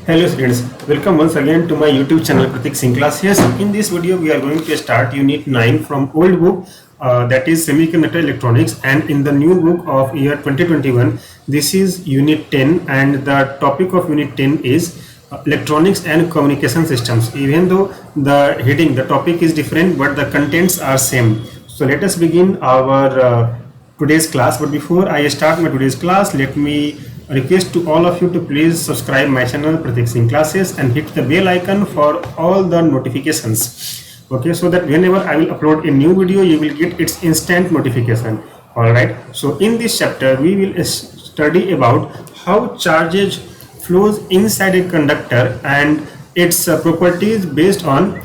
Hello students, welcome once again to my YouTube channel Pratik Singh Class. Yes, in this video we are going to start Unit 9 from old book that is Semiconductor Electronics, and in the new book of year 2021 this is Unit 10 and the topic of Unit 10 is Electronics and Communication Systems. Even though the heading, the topic is different but the contents are same. So let us begin our today's class. But before I start my today's class, let me request to all of you to please subscribe my channel Pratik Singh Classes and hit the bell icon for all the notifications. Okay, so that whenever I will upload a new video, you will get its instant notification. All right. So in this chapter, we will study about how charges flows inside a conductor and its properties based on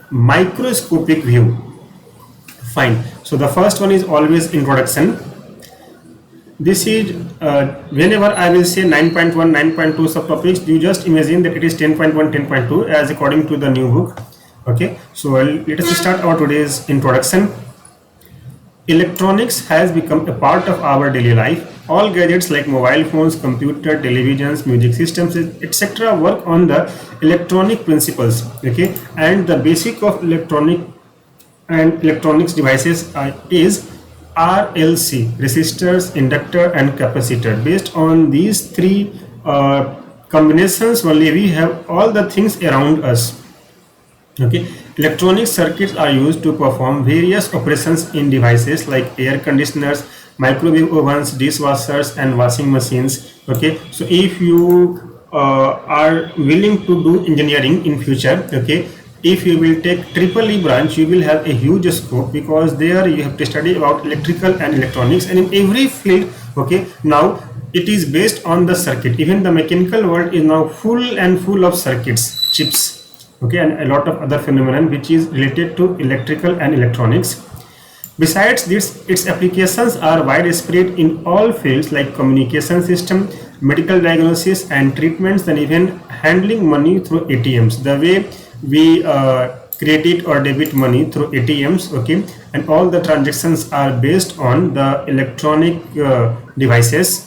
microscopic view. Fine. So the first one is always introduction. This is whenever I will say 9.1, 9.2 subtopics, you just imagine that it is 10.1, 10.2 as according to the new book. Okay, so let us start our today's introduction. Electronics has become a part of our daily life. All gadgets like mobile phones, computer, televisions, music systems, etc. work on the electronic principles. Okay, and the basic of electronics devices is RLC, resistors, inductor and capacitor. Based on these three combinations only, we have all the things around us. Okay, electronic circuits are used to perform various operations in devices like air conditioners, microwave ovens, dishwashers and washing machines. Okay, so if you are willing to do engineering in future, okay, if you will take EEE branch, you will have a huge scope, because there you have to study about electrical and electronics, and in every field, okay, now it is based on the circuit. Even the mechanical world is now full of circuits, chips, okay, and a lot of other phenomenon which is related to electrical and electronics. Besides this, its applications are widespread in all fields like communication system, medical diagnosis and treatments, and even handling money through ATMs. The way we credit or debit money through ATMs, okay, and all the transactions are based on the electronic devices.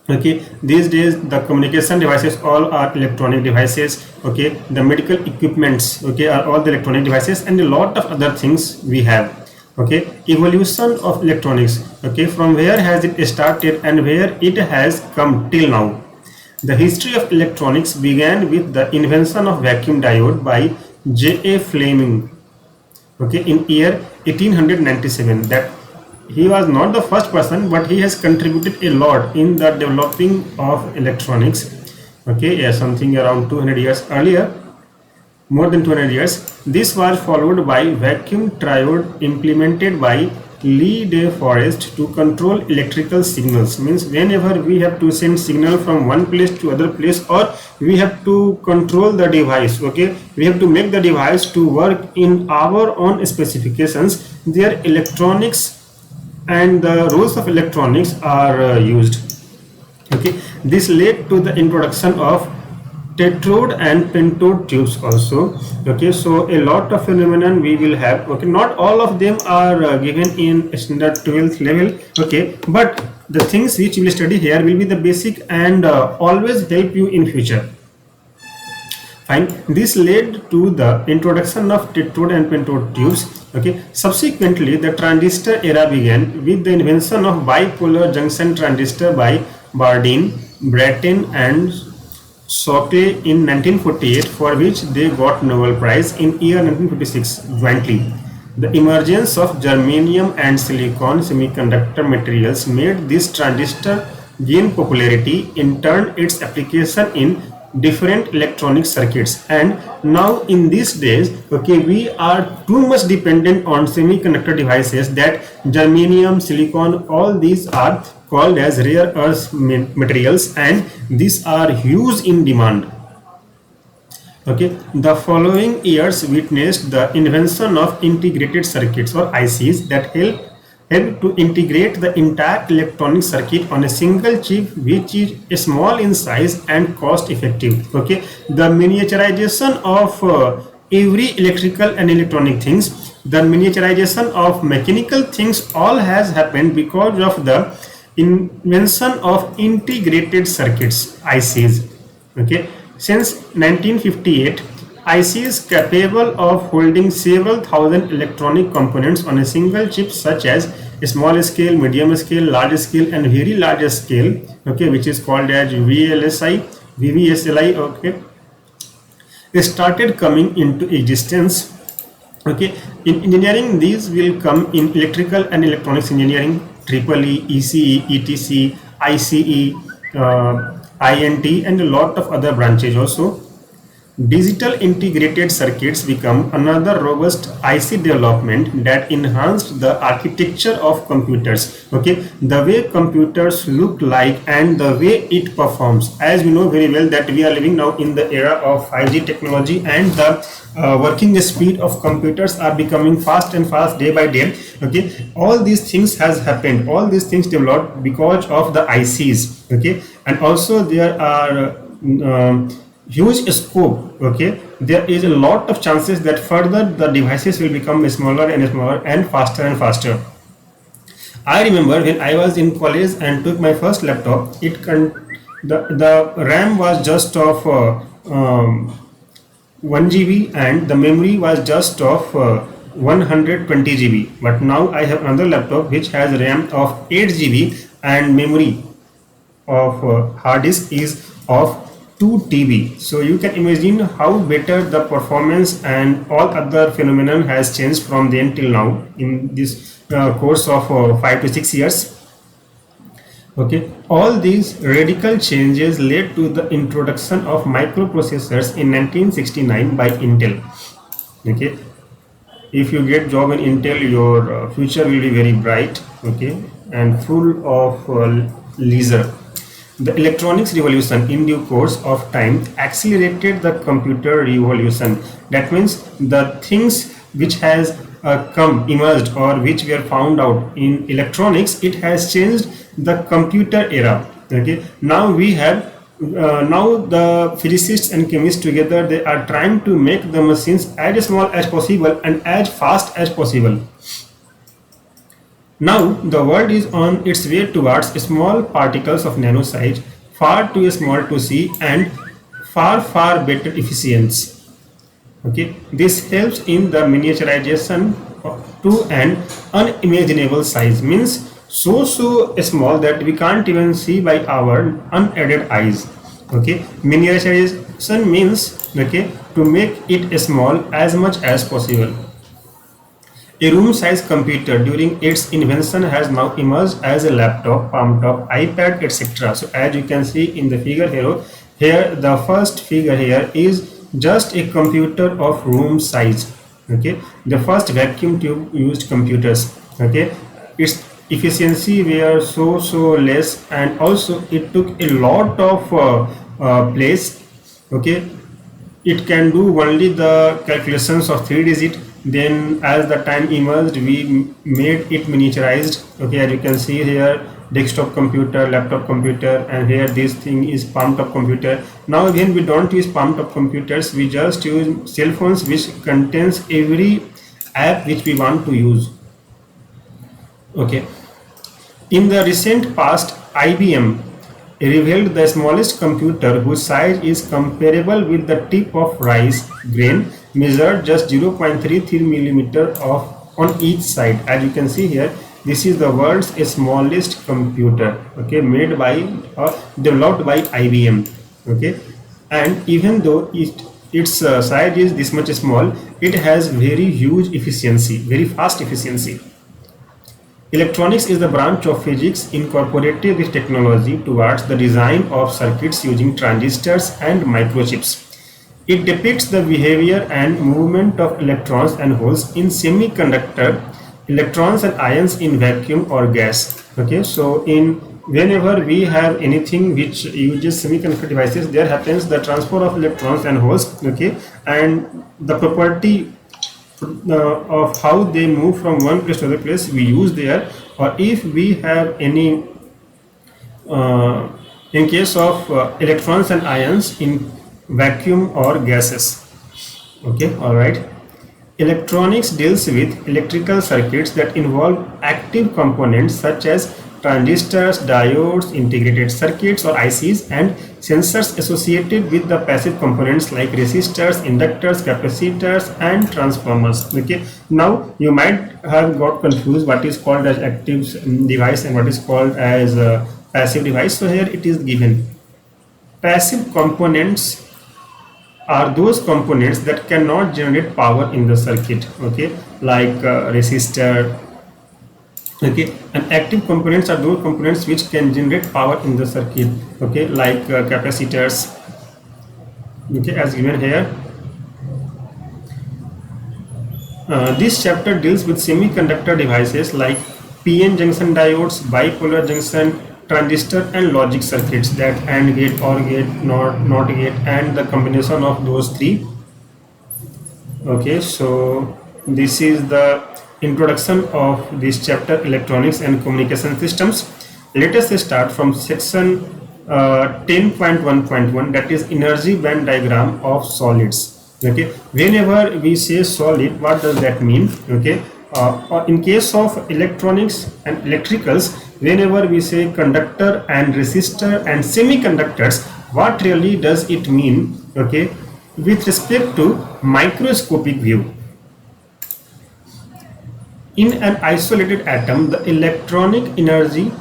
Okay, these days the communication devices all are electronic devices. Okay, the medical equipments, okay, are all the electronic devices, and a lot of other things we have. Okay, evolution of electronics, okay, from where has it started and where it has come till now. The history of electronics began with the invention of vacuum diode by J.A. Fleming, okay, in year 1897. That he was not the first person, but he has contributed a lot in the developing of electronics. Okay, yeah, something around 200 years earlier, more than 200 years. This was followed by vacuum triode implemented by Lee De Forest to control electrical signals. Means whenever we have to send signal from one place to other place, or we have to control the device, okay, we have to make the device to work in our own specifications, their electronics and the rules of electronics are used. Okay, this led to the introduction of tetrode and pentode tubes also. Okay, so a lot of phenomenon we will have. Okay, not all of them are given in standard 12th level. Okay, but the things which we will study here will be the basic and always help you in future. Fine. This led to the introduction of tetrode and pentode tubes. Okay, subsequently the transistor era began with the invention of bipolar junction transistor by Bardeen, Brattain and Shockley in 1948, for which they got Nobel Prize in year 1956 jointly. The emergence of germanium and silicon semiconductor materials made this transistor gain popularity. In turn, its application in different electronic circuits, and now in these days, okay, we are too much dependent on semiconductor devices that germanium, silicon, all these are called as rare earth materials, and these are huge in demand. Okay, the following years witnessed the invention of integrated circuits or ICs that help to integrate the entire electronic circuit on a single chip, which is small in size and cost effective. Okay, the miniaturization of every electrical and electronic things, the miniaturization of mechanical things, all has happened because of the invention of integrated circuits, ICs. Okay, Since 1958, IC is capable of holding several thousand electronic components on a single chip, such as small scale, medium scale, large scale, and very large scale. Okay, which is called as VVSLI. Okay, they started coming into existence. Okay, in engineering, these will come in electrical and electronics engineering, triple E, ECE, ETC, ICE, INT, and a lot of other branches also. Digital integrated circuits become another robust IC development that enhanced the architecture of computers. Okay, the way computers look like and the way it performs. As we know very well that we are living now in the era of 5G technology, and the working speed of computers are becoming fast and fast day by day. Okay, all these things has happened. All these things developed because of the ICs. Okay, and also there are huge scope. Okay, there is a lot of chances that further the devices will become smaller and smaller and faster. I remember when I was in college and took my first laptop, the RAM was just of 1 GB and the memory was just of 120 GB. But now I have another laptop which has RAM of 8 GB and memory of hard disk is of 2 TB. So you can imagine how better the performance and all other phenomenon has changed from then till now in this course of 5 to 6 years. Okay, all these radical changes led to the introduction of microprocessors in 1969 by Intel. Okay, if you get job in Intel, your future will be very bright. Okay, and full of leisure. The electronics revolution in due course of time accelerated the computer revolution. That means the things which has emerged or which were found out in electronics, it has changed the computer era. Okay, now we have now the physicists and chemists together, they are trying to make the machines as small as possible and as fast as possible. Now the world is on its way towards small particles of nano size, far too small to see and far better efficiency. Okay, this helps in the miniaturization to an unimaginable size, means so small that we can't even see by our unaided eyes. Okay, miniaturization means, okay, to make it small as much as possible. A room-sized computer during its invention has now emerged as a laptop, palm top, iPad, etc. So as you can see in the figure here the first figure here is just a computer of room size. Okay, the first vacuum tube used computers. Okay, its efficiency were so less, and also it took a lot of place. Okay, it can do only the calculations of 3 digit. Then as the time emerged, we made it miniaturized. Okay, as you can see here, desktop computer, laptop computer, and here this thing is palm top computer. Now when we don't use palm top computers, we just use cell phones which contains every app which we want to use. Okay, in the recent past, IBM revealed the smallest computer whose size is comparable with the tip of rice grain, measured just 0.33 millimeter on each side. As you can see here, this is the world's smallest computer. Okay, made by or developed by IBM. Okay, and even though its size is this much small, it has very huge efficiency, very fast efficiency. Electronics is the branch of physics incorporated with technology towards the design of circuits using transistors and microchips. It depicts the behavior and movement of electrons and holes in semiconductor, electrons and ions in vacuum or gas. Okay, so whenever we have anything which uses semiconductor devices, there happens the transfer of electrons and holes. Okay, and the property of how they move from one place to other place we use there, or if we have any in case of electrons and ions in vacuum or gases. Okay, all right. Electronics deals with electrical circuits that involve active components such as transistors, diodes, integrated circuits or ICs, and sensors associated with the passive components like resistors, inductors, capacitors, and transformers. Okay, now you might have got confused what is called as active device and what is called as a passive device. So here it is given. Passive components are those components that cannot generate power in the circuit, okay, like resistor. Okay, and active components are those components which can generate power in the circuit, okay, like capacitors, okay, as given here. This chapter deals with semiconductor devices like PN junction diodes, bipolar junction transistor, and logic circuits, that AND gate, OR gate, NOT gate, and the combination of those three. Okay, so this is the introduction of this chapter, electronics and communication systems. Let us start from section 10.1.1, that is energy band diagram of solids. Okay, whenever we say solid, what does that mean? Okay, in case of electronics and electricals, whenever we say conductor and resistor and semiconductors, what really does it mean? Okay, with respect to microscopic view, in an isolated atom, the electronic energy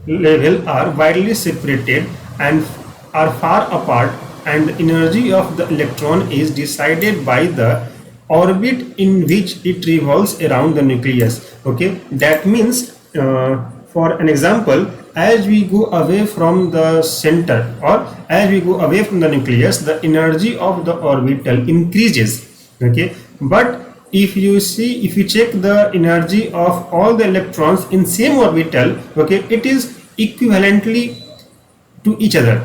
level are widely separated and are far apart, and the energy of the electron is decided by the orbit in which it revolves around the nucleus. Okay, that means for an example, as we go away from the center or as we go away from the nucleus, the energy of the orbital increases. Okay, but if you check the energy of all the electrons in same orbital, okay, it is equivalently to each other.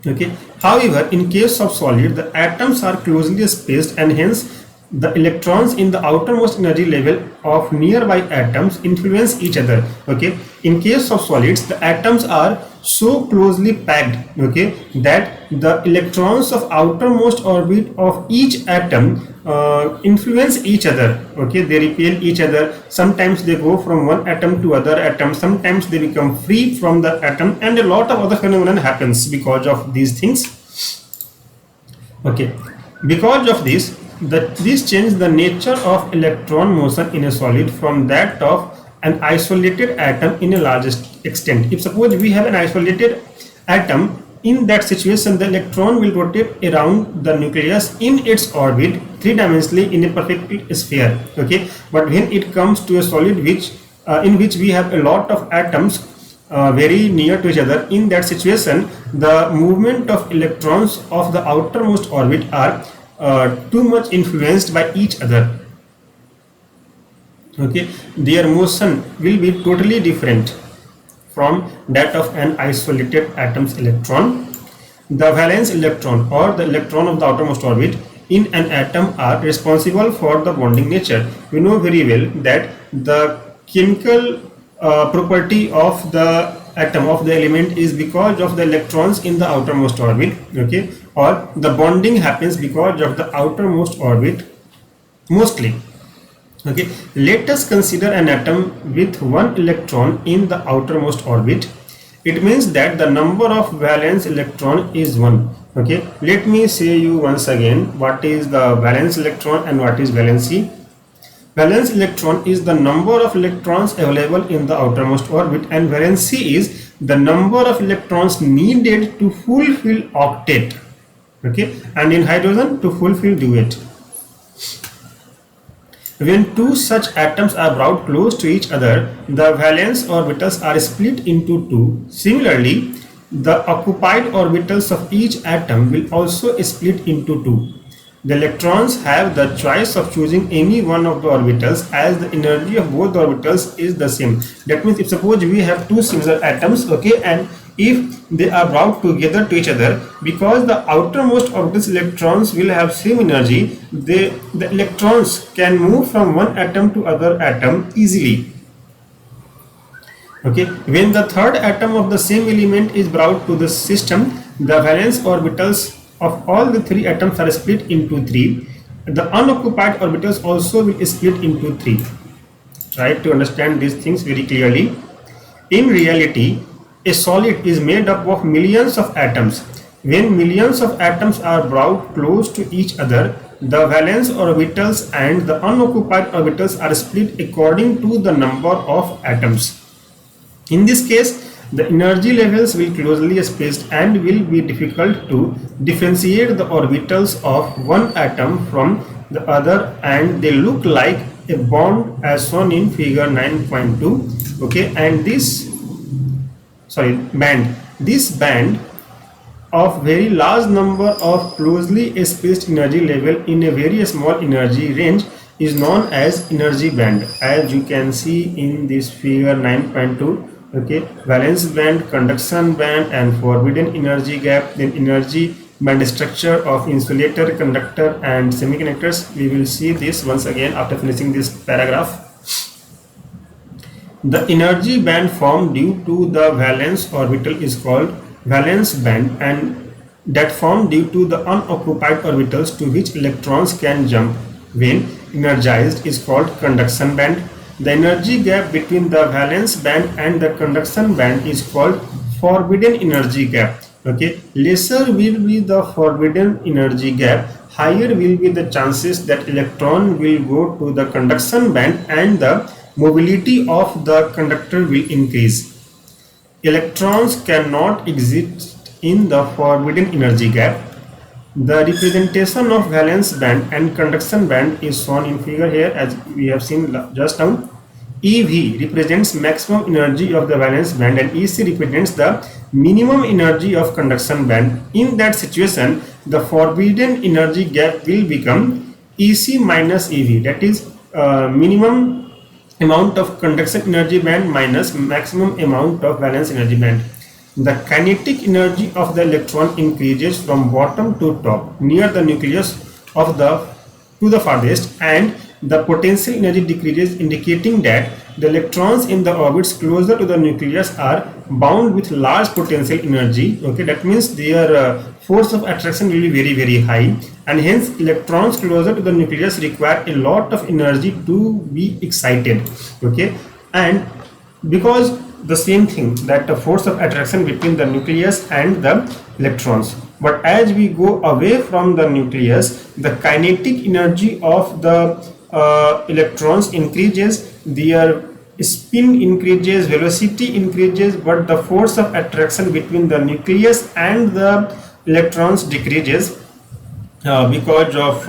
Okay, however, in case of solid, the atoms are closely spaced and hence the electrons in the outermost energy level of nearby atoms influence each other. Okay, in case of solids, the atoms are so closely packed, okay, that the electrons of outermost orbit of each atom influence each other. Okay, they repel each other. Sometimes they go from one atom to other atom, sometimes they become free from the atom, and a lot of other phenomenon happens because of these things. Okay, because of this, this changes the nature of electron motion in a solid from that of an isolated atom in a large extent. If suppose we have an isolated atom, in that situation the electron will rotate around the nucleus in its orbit three-dimensionally in a perfect sphere. Okay, but when it comes to a solid which in which we have a lot of atoms very near to each other, in that situation the movement of electrons of the outermost orbit are too much influenced by each other. Okay, their motion will be totally different from that of an isolated atom's electron. The valence electron or the electron of the outermost orbit in an atom are responsible for the bonding nature. We know very well that the chemical property of the atom, of the element, is because of the electrons in the outermost orbit. Okay, or the bonding happens because of the outermost orbit mostly. Okay, let us consider an atom with one electron in the outermost orbit. It means that the number of valence electron is 1. Okay, let me say you once again what is the valence electron and what is valency. Valence electron is the number of electrons available in the outermost orbit, and valency is the number of electrons needed to fulfill octet. Okay, and in hydrogen to fulfill duet. When two such atoms are brought close to each other, the valence orbitals are split into two. Similarly, the occupied orbitals of each atom will also split into two. The electrons have the choice of choosing any one of the orbitals as the energy of both the orbitals is the same. That means if suppose we have two similar atoms, okay, and if they are brought together to each other, because the outermost orbital's electrons will have same energy, the electrons can move from one atom to other atom easily. Okay, when the third atom of the same element is brought to the system, the valence orbitals of all the three atoms are split into three. The unoccupied orbitals also will split into three. right, to understand these things very clearly. In reality, a solid is made up of millions of atoms. When millions of atoms are brought close to each other, the valence orbitals and the unoccupied orbitals are split according to the number of atoms. In this case, the energy levels will closely spaced and will be difficult to differentiate the orbitals of one atom from the other, and they look like a bond as shown in figure 9.2. okay, and this band of very large number of closely spaced energy level in a very small energy range is known as energy band, as you can see in this figure 9.2. okay, valence band, conduction band, and forbidden energy gap. Then energy band structure of insulator, conductor, and semiconductors. We will see this once again after finishing this paragraph. The energy band formed due to the valence orbital is called valence band, and that formed due to the unoccupied orbitals to which electrons can jump when energized is called conduction band. The energy gap between the valence band and the conduction band is called forbidden energy gap. Okay, lesser will be the forbidden energy gap, higher will be the chances that electron will go to the conduction band and the mobility of the conductor will increase. Electrons cannot exist in the forbidden energy gap. The representation of valence band and conduction band is shown in figure here, as we have seen just now. EV represents maximum energy of the valence band and EC represents the minimum energy of conduction band. In that situation, the forbidden energy gap will become EC minus EV, that is minimum amount of conduction energy band minus maximum amount of valence energy band. The kinetic energy of the electron increases from bottom to top near the nucleus of the to the farthest, and the potential energy decreases, indicating that the electrons in the orbits closer to the nucleus are bound with large potential energy. Okay, that means their force of attraction will be very high, and hence electrons closer to the nucleus require a lot of energy to be excited. Okay, and because the same thing, that the force of attraction between the nucleus and the electrons, but as we go away from the nucleus, the kinetic energy of the electrons increases, their spin increases, velocity increases, but the force of attraction between the nucleus and the electrons decreases because of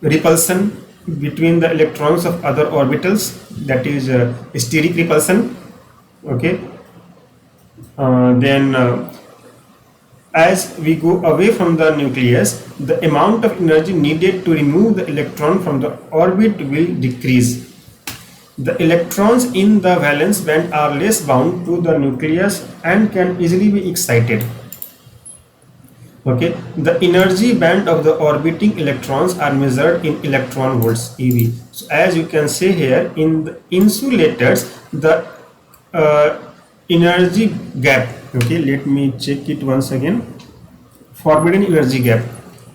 repulsion between the electrons of other orbitals, that is steric repulsion. Okay, then as we go away from the nucleus, the amount of energy needed to remove the electron from the orbit will decrease. The electrons in the valence band are less bound to the nucleus and can easily be excited. Okay, the energy band of the orbiting electrons are measured in electron volts, eV. So as you can see here, in the insulators, the energy gap, okay, let me check it once again. Forbidden energy gap,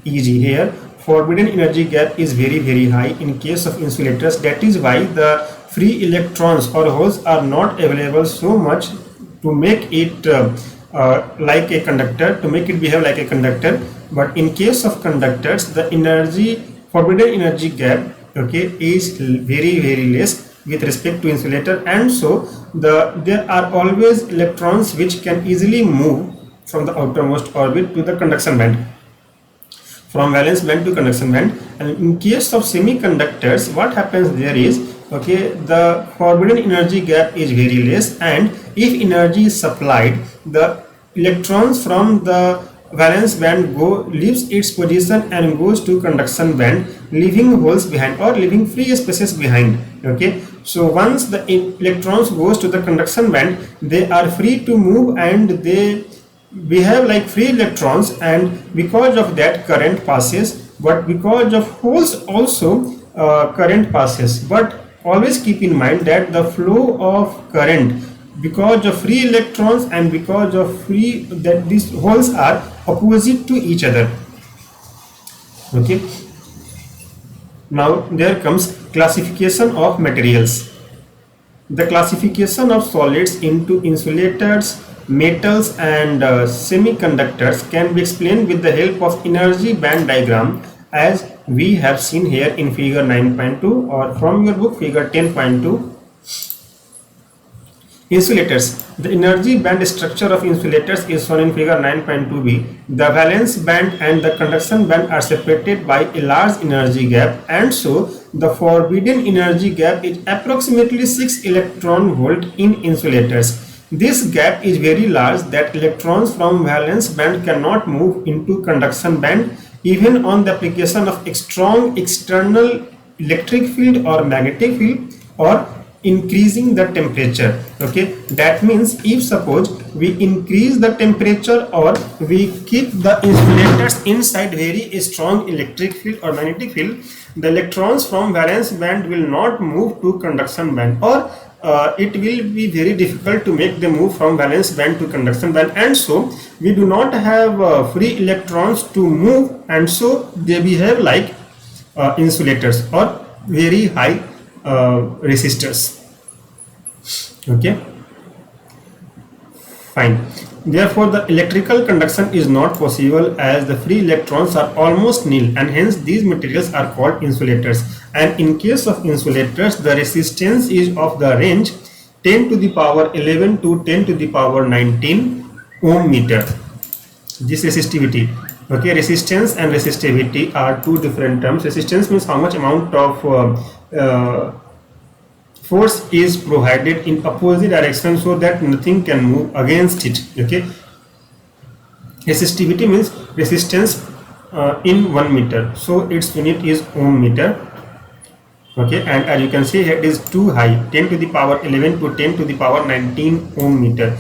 EG, here forbidden energy gap is very high in case of insulators. That is why the free electrons or holes are not available so much to make it like a conductor, to make it behave like a conductor. But in case of conductors, the forbidden energy gap, okay, is very less with respect to insulator, and so there are always electrons which can easily move from the outermost orbit to the conduction band, from valence band to conduction band. And in case of semiconductors, what happens there is, okay, the forbidden energy gap is very less, and if energy is supplied, the electrons from the valence band leaves its position and goes to conduction band, leaving holes behind or leaving free spaces behind. Okay, so once the electrons goes to the conduction band, they are free to move and they behave like free electrons, and because of that current passes, but because of holes also current passes. But always keep in mind that the flow of current, because of free electrons and because of that these holes are opposite to each other. Okay, now there comes Classification of materials. The classification of solids into insulators, metals and semiconductors can be explained with the help of energy band diagram, as we have seen here in figure 9.2 or from your book figure 10.2. Insulators. The energy band structure of insulators is shown in figure 9.2b. The valence band and the conduction band are separated by a large energy gap, and so the forbidden energy gap is approximately 6 electron volt in insulators. This gap is very large that electrons from valence band cannot move into conduction band even on the application of a strong external electric field or magnetic field or increasing the temperature. Okay, that means if suppose we increase the temperature or we keep the insulators inside very strong electric field or magnetic field, the electrons from valence band will not move to conduction band, or it will be very difficult to make them move from valence band to conduction band, and so we do not have free electrons to move, and so they behave like insulators or very high resistors. Okay, fine. Therefore, the electrical conduction is not possible as the free electrons are almost nil, and hence these materials are called insulators. And in case of insulators, the resistance is of the range 10 to the power 11 to 10 to the power 19 ohm meter. This resistivity. Okay, resistance and resistivity are two different terms. Resistance means how much amount of force is provided in opposite direction so that nothing can move against it. Okay, resistivity means resistance in 1 meter, so its unit is ohm meter. Okay, and as you can see here, it is too high, 10 to the power 11 to 10 to the power 19 ohm meter.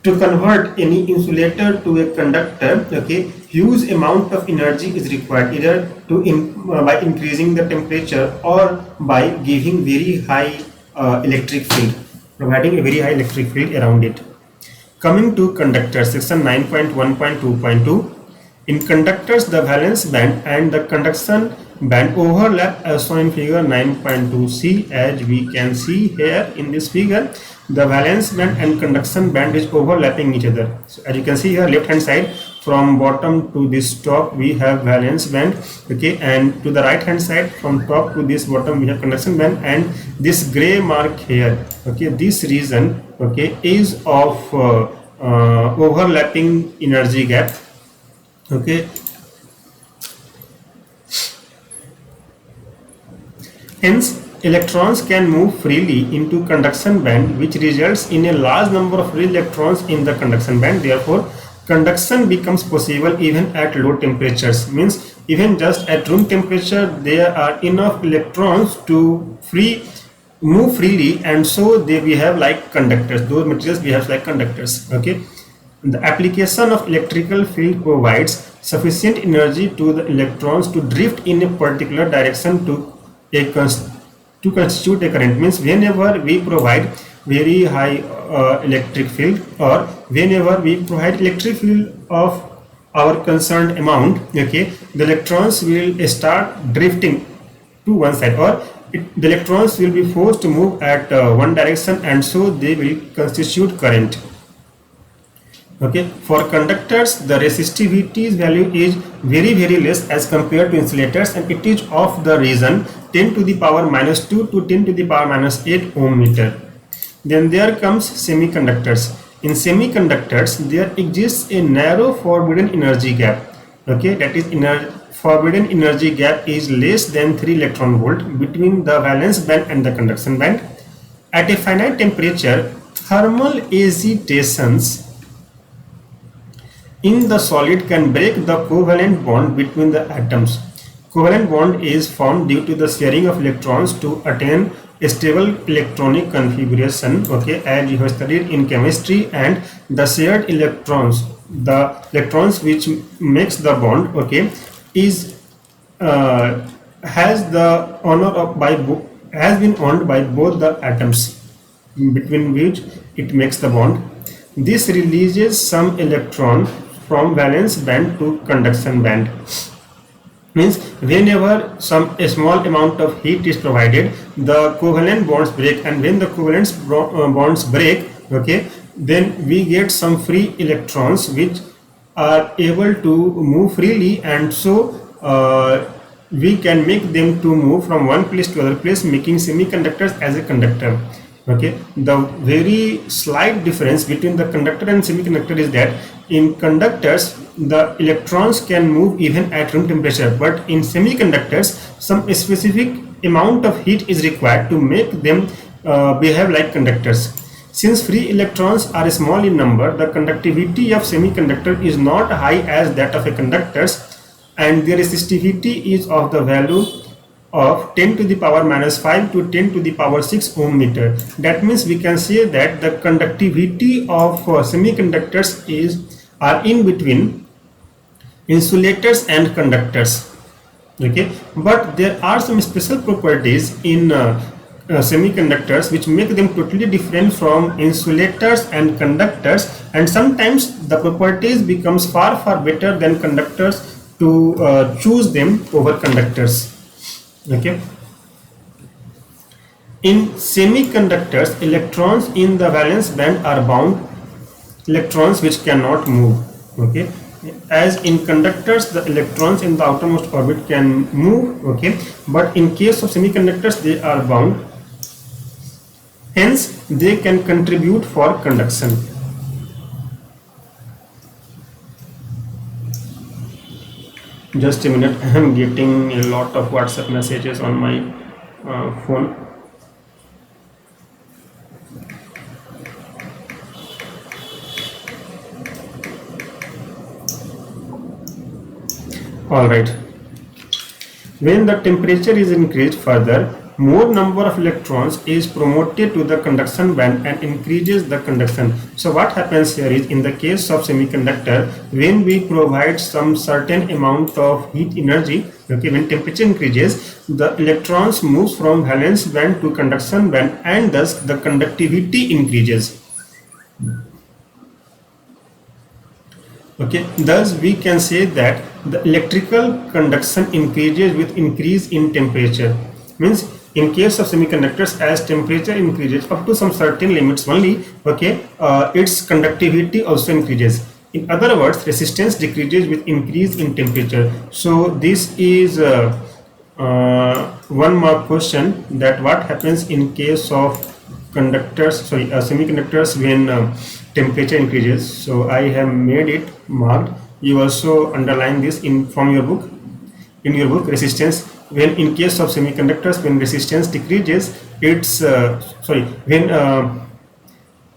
To convert any insulator to a conductor, okay, huge amount of energy is required, either by increasing the temperature or by giving very high electric field, providing a very high electric field around it. Coming to conductors, section 9.1.2.2. In conductors, the valence band and the conduction band overlap as shown in figure 9.2c. As we can see here in this figure, the valence band and conduction band is overlapping each other. So as you can see here, left hand side from bottom to this top we have valence band, okay, and to the right hand side from top to this bottom we have conduction band, and this gray mark here, okay, this region, okay, is of overlapping energy gap. Okay, hence electrons can move freely into conduction band, which results in a large number of free electrons in the conduction band. Therefore, conduction becomes possible even at low temperatures. Means even just at room temperature there are enough electrons to move freely, and so they behave like conductors. Those materials behave like conductors. Okay. The application of electrical field provides sufficient energy to the electrons to drift in a particular direction to constitute a current. Means whenever we provide very high electric field, or whenever we provide electric field of our concerned amount, okay, the electrons will start drifting to one side, or the electrons will be forced to move at one direction, and so they will constitute current. Okay, for conductors the resistivity value is very less as compared to insulators, and it is of the region 10 to the power -2 to 10 to the power -8 ohm meter. Then there comes semiconductors. In semiconductors there exists a narrow forbidden energy gap. Okay, that is forbidden energy gap is less than 3 electron volt between the valence band and the conduction band. At a finite temperature, thermal agitations in the solid can break the covalent bond between the atoms. Covalent bond is formed due to the sharing of electrons to attain a stable electronic configuration. Okay, as you have studied in chemistry, and the shared electrons, the electrons which makes the bond, okay, is has been owned by both the atoms between which it makes the bond. This releases some electron from valence band to conduction band. Means whenever some a small amount of heat is provided, the covalent bonds break, and when the covalent bonds break, okay, then we get some free electrons which are able to move freely, and so we can make them to move from one place to other place, making semiconductors as a conductor. Okay, the very slight difference between the conductor and semiconductor is that in conductors the electrons can move even at room temperature, but in semiconductors some specific amount of heat is required to make them behave like conductors. Since free electrons are small in number, the conductivity of semiconductor is not high as that of a conductors, and their resistivity is of the value of 10 to the power minus 5 to 10 to the power 6 ohm meter. That means we can say that the conductivity of semiconductors are in between insulators and conductors. Okay, but there are some special properties in semiconductors which make them totally different from insulators and conductors, and sometimes the properties becomes far better than conductors to choose them over conductors. Okay, in semiconductors electrons in the valence band are bound electrons which cannot move. Okay, as in conductors the electrons in the outermost orbit can move. Okay, but in case of semiconductors they are bound, hence they can contribute for conduction. Just a minute, I am getting a lot of WhatsApp messages on my phone. Alright, when the temperature is increased further, more number of electrons is promoted to the conduction band and increases the conduction. So what happens here is, in the case of semiconductor, when we provide some certain amount of heat energy, okay, when temperature increases, the electrons moves from valence band to conduction band, and thus the conductivity increases. Okay, thus we can say that the electrical conduction increases with increase in temperature. Means in case of semiconductors, as temperature increases up to some certain limits only, okay, its conductivity also increases. In other words, resistance decreases with increase in temperature. So this is one more question, that what happens in case of semiconductors when temperature increases. So I have made it marked. You also underline this from your book. In your book, resistance, when in case of semiconductors, when resistance decreases, when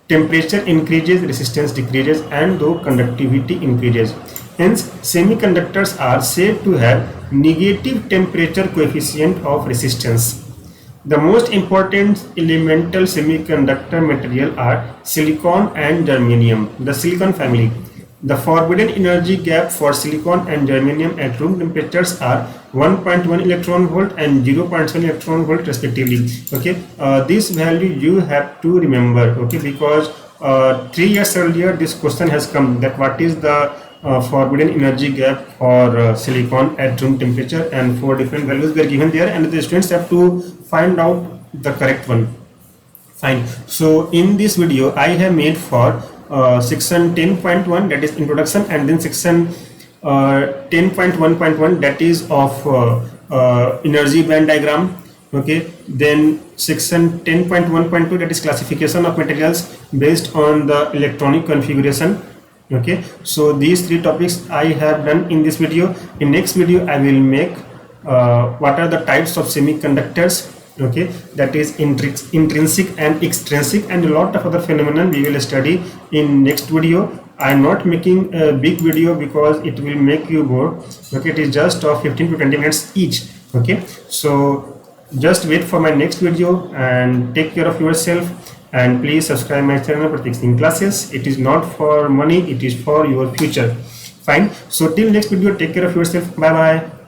temperature increases, resistance decreases, and though conductivity increases. Hence semiconductors are said to have negative temperature coefficient of resistance. The most important elemental semiconductor material are silicon and germanium, the silicon family. The forbidden energy gap for silicon and germanium at room temperatures are 1.1 electron volt and 0.7 electron volt respectively. Okay, this value you have to remember. Okay, because 3 years earlier this question has come, that what is the forbidden energy gap for silicon at room temperature, and 4 different values were given there, and the students have to find out the correct one. Fine. So in this video I have made for section 10.1, that is introduction, and then section 10.1.1, that is of energy band diagram. Okay, then section 10.1.2, that is classification of materials based on the electronic configuration. Okay, so these 3 topics I have done in this video. In next video I will make what are the types of semiconductors. Okay, that is intrinsic and extrinsic, and a lot of other phenomena we will study in next video. I am not making a big video because it will make you bored. Okay, it is just of 15 to 20 minutes each. Okay, so just wait for my next video and take care of yourself, and please subscribe my channel Pratik Singh Classes. It is not for money, it is for your future. Fine. So till next video, take care of yourself. Bye bye.